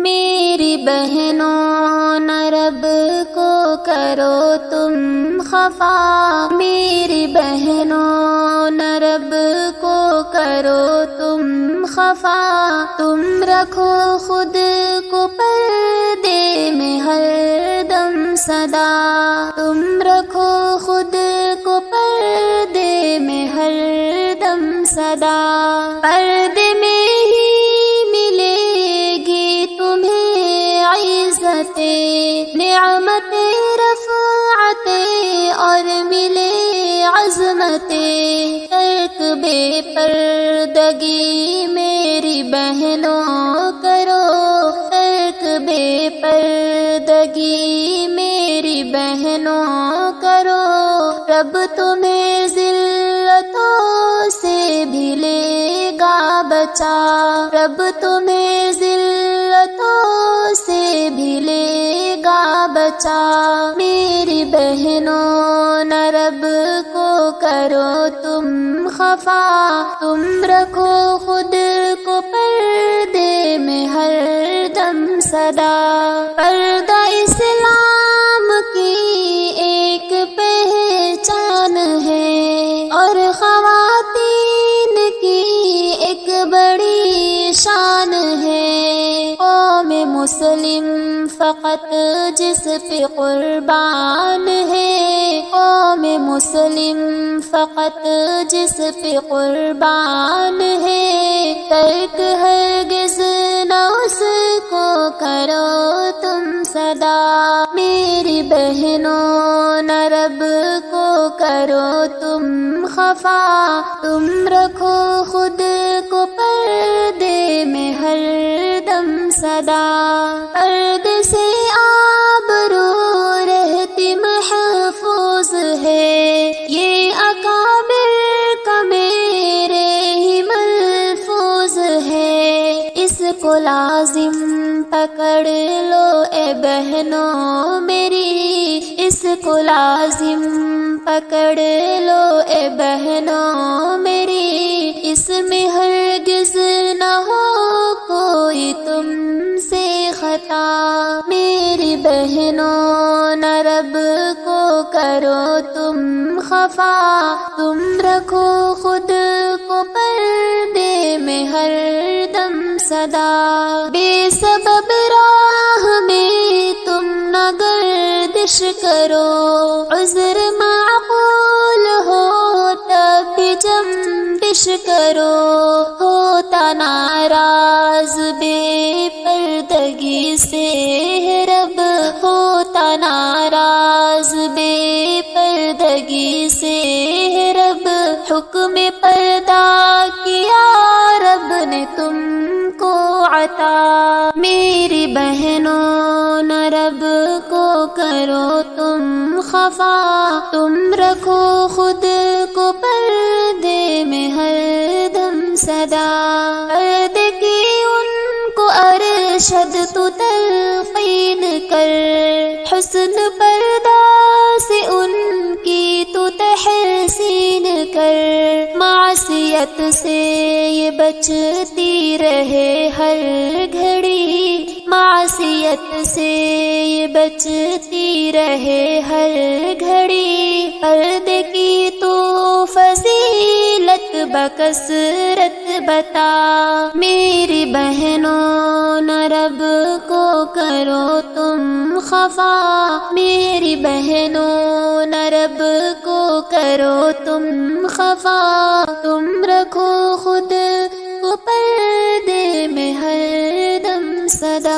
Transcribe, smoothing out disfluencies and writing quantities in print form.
میری بہنوں نہ رب کو کرو تم خفا، میری بہنوں نہ رب کو کرو تم خفا، تم رکھو خود کو پردے میں ہر دم صدا، تم رکھو خود کو پردے میں ہر دم صدا، پردے میں ہی ملے گی تمہیں عزت نعمت رفعت اور ملے عظمت، ترک بے پردگی میری بہنوں کرو، ترک بے پردگی میری بہنوں کرو، رب تمہیں ذلتوں سے بھی لے گا بچا، رب تمہیں ذلتوں سے بھی لے گا بچا، میری بہنوں نہ رب کو کرو تم خفا، تم رکھو خود کو پردے میں ہر دم صدا، پردہ اسلام کی ایک پہچان ہے اور خواتین کی ایک بڑی شان ہے، قوم مسلم فقط جس پہ قربان ہے، قوم مسلم فقط جس پہ قربان ہے، ترک ہرگز نہ اس کو کرو تم صدا، میری بہنوں نہ رب کو کرو تم خفا، تم رکھو خود کو پردے میں ہر دم صدا، پردے سے آبرو رہتی محفوظ ہے، یہ اکابر کا میرے ہی ملفوظ ہے، اس کو لازم پکڑ لو اے بہنوں میری، اس کو لازم پکڑ لو اے بہنوں میری، اس میں ہرگز نہ ہو کوئی تم سے خطا، میری بہنوں نہ رب کو کرو تم خفا، تم رکھو خود کو پردے میں ہر دم صدا، بے سبب راہ میں تم نہ گردش کرو، عذر معقول ہو تب بھی جنبش کرو، ہوتا ناراض بے پردگی سے ہے رب، ہوتا ناراض بے پردگی سے ہے رب، حکم پردہ کیا رب نے تم کو عطا، میری بہنوں نہ رب کو کرو تم خفا، تم رکھو خود کو پردے میں ہر دم صدا، پردے کی ان کو ارشد تو تلقین کر، حسن پردہ سے ان کی تو تحسین کر، معصیت سے یہ بچتی رہے ہر گھڑی، معصیت سے یہ بچتی رہے ہر گھڑی، پردے کی تو فضیلت بکثرت بتا، میری بہنوں نہ رب کو کرو تم خفا، میری بہنوں نہ رب کو کرو تم خفا، تم رکھو خود کو پردے میں ہر دم صدا۔